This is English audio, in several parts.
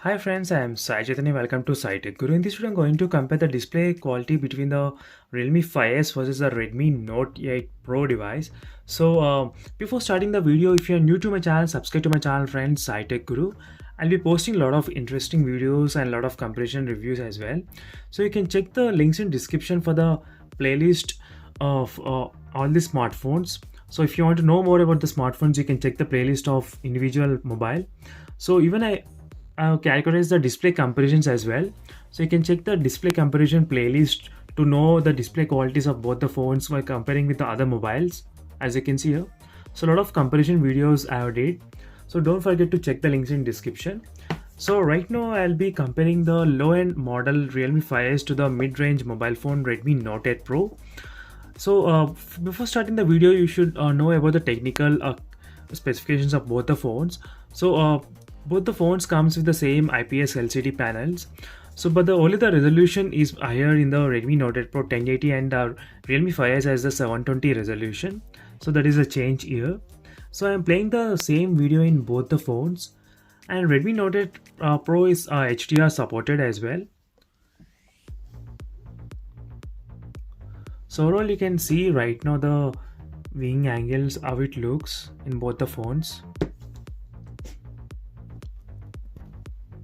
Hi friends, I am Sai Chaitanya. Welcome to SciTech Guru. In this video, I'm going to compare the display quality between the Realme 5S versus the Redmi Note 8 Pro device. Before starting the video, if you are new to my channel, subscribe to my channel, friends. SciTech Guru. I'll be posting a lot of interesting videos and a lot of comparison reviews as well. So you can check the links in description for the playlist of all the smartphones. So if you want to know more about the smartphones, you can check the playlist of individual mobile. So even I categorize the display comparisons as well. So you can check the display comparison playlist to know the display qualities of both the phones while comparing with the other mobiles, as you can see here. So a lot of comparison videos I have did. So don't forget to check the links in description. So right now I'll be comparing the low-end model Realme 5S to the mid-range mobile phone Redmi Note 8 Pro. Before starting the video, you should know about the technical specifications of both the phones. Both the phones comes with the same IPS LCD panels. But only the resolution is higher in the Redmi Note 8 Pro 1080 and Realme 5S has the 720 resolution. So that is a change here. So I am playing the same video in both the phones, and Redmi Note 8 Pro is HDR supported as well. So overall, you can see right now the viewing angles, how it looks in both the phones.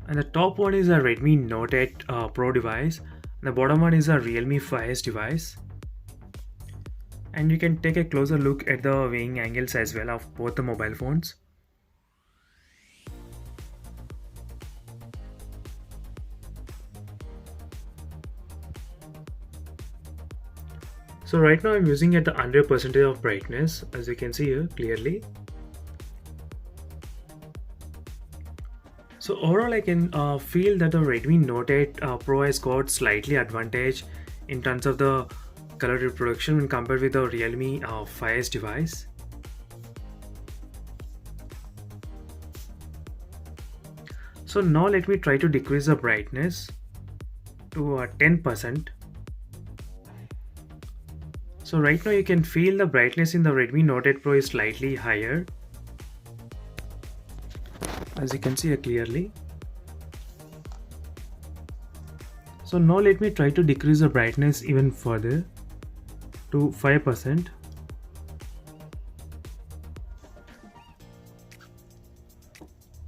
And the top one is a Redmi Note 8 Pro device, and the bottom one is a Realme 5S device. And you can take a closer look at the viewing angles as well of both the mobile phones. So right now I'm using at the 100% of brightness, as you can see here clearly. So overall, I can feel that the Redmi Note 8 Pro has got slightly advantage in terms of the color reproduction when compared with the Realme 5S device. So now let me try to decrease the brightness to 10%. So right now you can feel the brightness in the Redmi Note 8 Pro is slightly higher, as you can see clearly. So now let me try to decrease the brightness even further to 5%.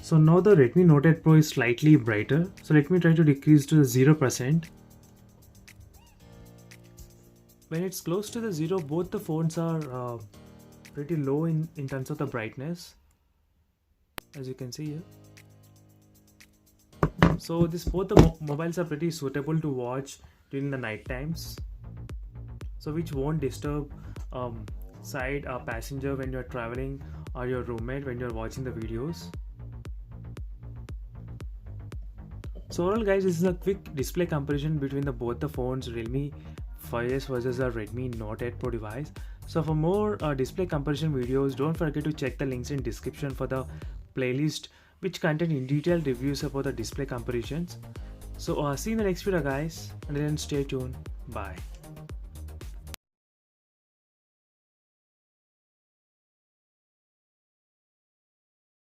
So now the Redmi Note 8 Pro is slightly brighter. So let me try to decrease to the 0%. When it's close to the 0, both the phones are pretty low in terms of the brightness, as you can see here. So both the mobiles are pretty suitable to watch during the night times, so which won't disturb side passenger when you're traveling or your roommate when you're watching the videos. So overall guys, this is a quick display comparison between both the phones, Realme 5S versus the Redmi Note 8 Pro device. So for more display comparison videos, don't forget to check the links in description for the playlist which contain in detailed reviews about the display comparisons. So see you in the next video guys, and then stay tuned. Bye.